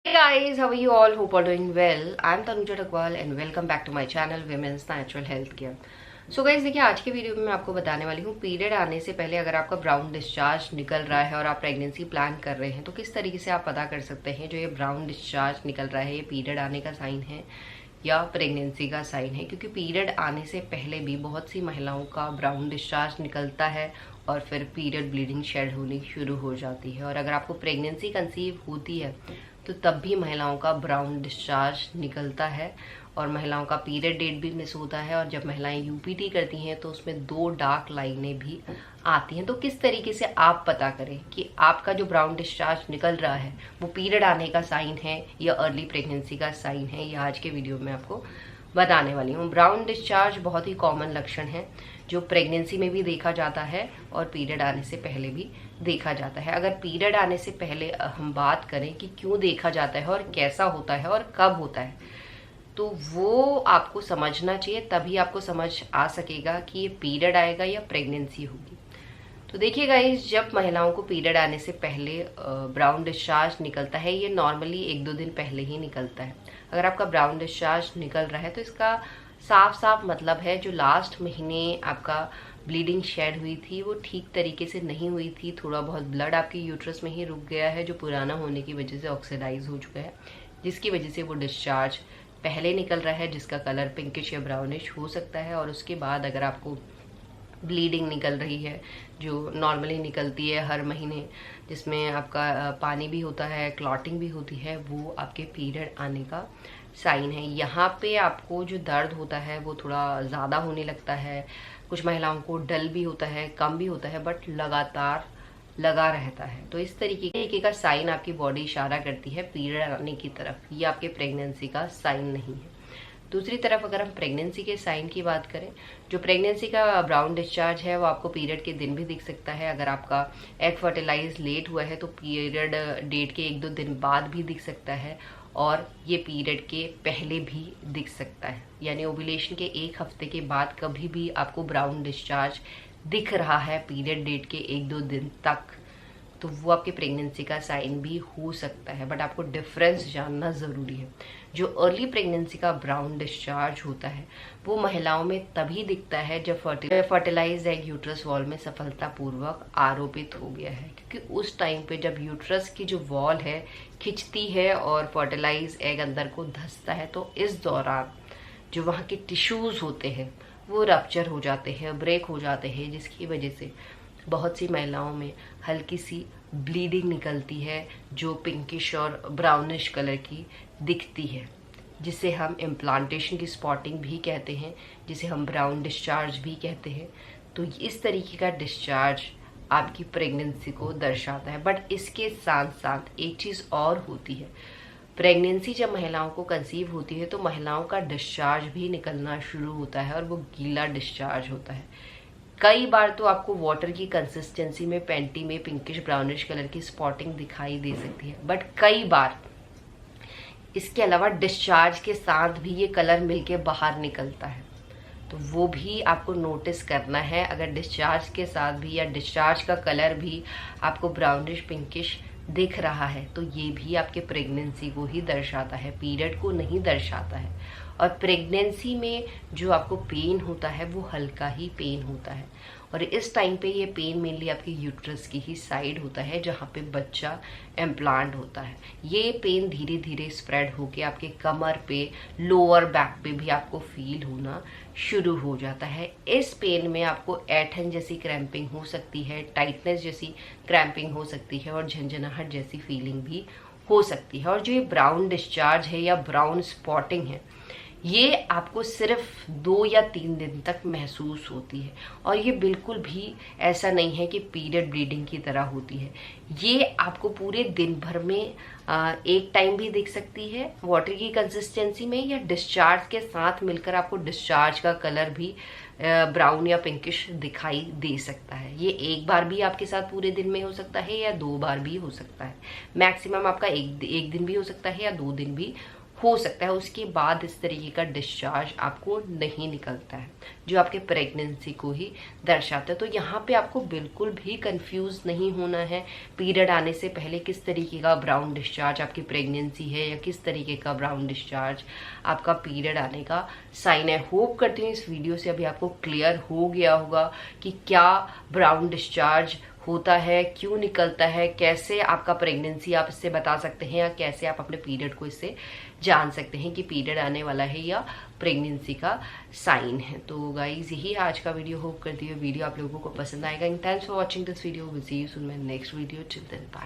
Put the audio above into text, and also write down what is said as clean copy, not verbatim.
Hey guys, how are you all? Hope all doing well. I'm Tanuja Dakwal and welcome back to my channel Women's Natural Health Care. So guys देखिए, आज के video में मैं आपको बताने वाली हूँ पीरियड आने से पहले अगर आपका ब्राउन डिस्चार्ज निकल रहा है और आप प्रेगनेंसी प्लान कर रहे हैं तो किस तरीके से आप पता कर सकते हैं जो ये ब्राउन डिस्चार्ज निकल रहा है ये पीरियड आने का साइन है या प्रेगनेंसी का साइन है। क्योंकि पीरियड आने से पहले भी बहुत सी महिलाओं का ब्राउन डिस्चार्ज निकलता है और फिर पीरियड ब्लीडिंग शेड होनी शुरू हो जाती है। और अगर आपको प्रेगनेंसी कंसीव होती है तो तब भी महिलाओं का ब्राउन डिस्चार्ज निकलता है और महिलाओं का पीरियड डेट भी मिस होता है। और जब महिलाएं यूपीटी करती हैं तो उसमें 2 डार्क लाइनें भी आती हैं। तो किस तरीके से आप पता करें कि आपका जो ब्राउन डिस्चार्ज निकल रहा है वो पीरियड आने का साइन है या अर्ली प्रेगनेंसी का साइन है, ये आज के वीडियो में आपको बताने वाली हूँ। ब्राउन डिस्चार्ज बहुत ही कॉमन लक्षण है जो प्रेगनेंसी में भी देखा जाता है और पीरियड आने से पहले भी देखा जाता है। अगर पीरियड आने से पहले हम बात करें कि क्यों देखा जाता है और कैसा होता है और कब होता है, तो वो आपको समझना चाहिए, तभी आपको समझ आ सकेगा कि ये पीरियड आएगा या प्रेगनेंसी होगी। तो देखिए गाइस, जब महिलाओं को पीरियड आने से पहले ब्राउन डिस्चार्ज निकलता है, ये नॉर्मली 1-2 दिन पहले ही निकलता है। अगर आपका ब्राउन डिस्चार्ज निकल रहा है तो इसका साफ साफ मतलब है जो लास्ट महीने आपका ब्लीडिंग शेड हुई थी वो ठीक तरीके से नहीं हुई थी। थोड़ा बहुत ब्लड आपके यूट्रस में ही रुक गया है जो पुराना होने की वजह से ऑक्सीडाइज हो चुका है, जिसकी वजह से वो डिस्चार्ज पहले निकल रहा है, जिसका कलर पिंकिश या ब्राउनिश हो सकता है। और उसके बाद अगर आपको ब्लीडिंग निकल रही है जो नॉर्मली निकलती है हर महीने, जिसमें आपका पानी भी होता है, क्लॉटिंग भी होती है, वो आपके पीरियड आने का साइन है। यहाँ पे आपको जो दर्द होता है वो थोड़ा ज़्यादा होने लगता है। कुछ महिलाओं को डल भी होता है, कम भी होता है, बट लगातार लगा रहता है। तो इस तरीके का साइन आपकी बॉडी इशारा करती है पीरियड आने की तरफ। ये आपके प्रेगनेंसी का साइन नहीं है। दूसरी तरफ अगर हम प्रेगनेंसी के साइन की बात करें, जो प्रेगनेंसी का ब्राउन डिस्चार्ज है वो आपको पीरियड के दिन भी दिख सकता है। अगर आपका एग फर्टिलाइज लेट हुआ है तो पीरियड डेट के 1-2 दिन बाद भी दिख सकता है और ये पीरियड के पहले भी दिख सकता है। यानी ओव्यूलेशन के 1 हफ्ते के बाद कभी भी आपको ब्राउन डिस्चार्ज दिख रहा है पीरियड डेट के 1-2 दिन तक, तो वो आपके प्रेगनेंसी का साइन भी हो सकता है। बट आपको डिफरेंस जानना ज़रूरी है। जो अर्ली प्रेगनेंसी का ब्राउन डिस्चार्ज होता है वो महिलाओं में तभी दिखता है जब फर्टिलाइज एग यूट्रस वॉल में सफलतापूर्वक आरोपित हो गया है। क्योंकि उस टाइम पे जब यूट्रस की जो वॉल है खिंचती है और फर्टिलाइज एग अंदर को धंसता है, तो इस दौरान जो वहाँ के टिश्यूज होते हैं वो रप्चर हो जाते हैं, ब्रेक हो जाते हैं, जिसकी वजह से बहुत सी महिलाओं में हल्की सी ब्लीडिंग निकलती है जो पिंकिश और ब्राउनिश कलर की दिखती है, जिसे हम इम्प्लांटेशन की स्पॉटिंग भी कहते हैं, जिसे हम ब्राउन डिस्चार्ज भी कहते हैं। तो इस तरीके का डिस्चार्ज आपकी प्रेगनेंसी को दर्शाता है। बट इसके साथ साथ एक चीज़ और होती है, प्रेगनेंसी जब महिलाओं को कंसीव होती है तो महिलाओं का डिस्चार्ज भी निकलना शुरू होता है और वो गीला डिस्चार्ज होता है। कई बार तो आपको वाटर की कंसिस्टेंसी में पैंटी में पिंकिश ब्राउनिश कलर की स्पॉटिंग दिखाई दे सकती है, बट कई बार इसके अलावा डिस्चार्ज के साथ भी ये कलर मिलके बाहर निकलता है। तो वो भी आपको नोटिस करना है। अगर डिस्चार्ज के साथ भी या डिस्चार्ज का कलर भी आपको ब्राउनिश पिंकिश दिख रहा है तो ये भी आपके प्रेगनेंसी को ही दर्शाता है, पीरियड को नहीं दर्शाता है। और प्रेगनेंसी में जो आपको पेन होता है वो हल्का ही पेन होता है और इस टाइम पे ये पेन मेनली आपके यूट्रस की ही साइड होता है जहाँ पे बच्चा इम्प्लांट होता है। ये पेन धीरे धीरे स्प्रेड होके आपके कमर पे, लोअर बैक पे भी आपको फील होना शुरू हो जाता है। इस पेन में आपको ऐंठन जैसी क्रैम्पिंग हो सकती है, टाइटनेस जैसी क्रैम्पिंग हो सकती है और झंझनाहट जैसी फीलिंग भी हो सकती है। और जो ये ब्राउन डिस्चार्ज है या ब्राउन स्पॉटिंग है ये आपको सिर्फ 2 या 3 दिन तक महसूस होती है और ये बिल्कुल भी ऐसा नहीं है कि पीरियड ब्लीडिंग की तरह होती है। ये आपको पूरे दिन भर में एक टाइम भी दिख सकती है वाटर की कंसिस्टेंसी में, या डिस्चार्ज के साथ मिलकर आपको डिस्चार्ज का कलर भी ब्राउन या पिंकिश दिखाई दे सकता है। ये एक बार भी आपके साथ पूरे दिन में हो सकता है या 2 बार भी हो सकता है। मैक्सिमम आपका एक दिन भी हो सकता है या 2 दिन भी हो सकता है उसके बाद इस तरीके का डिस्चार्ज आपको नहीं निकलता है, जो आपके प्रेगनेंसी को ही दर्शाता है। तो यहाँ पे आपको बिल्कुल भी कंफ्यूज नहीं होना है पीरियड आने से पहले किस तरीके का ब्राउन डिस्चार्ज आपकी प्रेगनेंसी है या किस तरीके का ब्राउन डिस्चार्ज आपका पीरियड आने का साइन है। होप करती हूँ इस वीडियो से अभी आपको क्लियर हो गया होगा कि क्या ब्राउन डिस्चार्ज होता है, क्यों निकलता है, कैसे आपका प्रेगनेंसी आप इससे बता सकते हैं या कैसे आप अपने पीरियड को इससे जान सकते हैं कि पीरियड आने वाला है या प्रेगनेंसी का साइन है। तो गाइज यही आज का वीडियो। होप करती हूँ वीडियो आप लोगों को पसंद आएगा। And thanks for watching this video. Will see you soon my next video. Till then bye.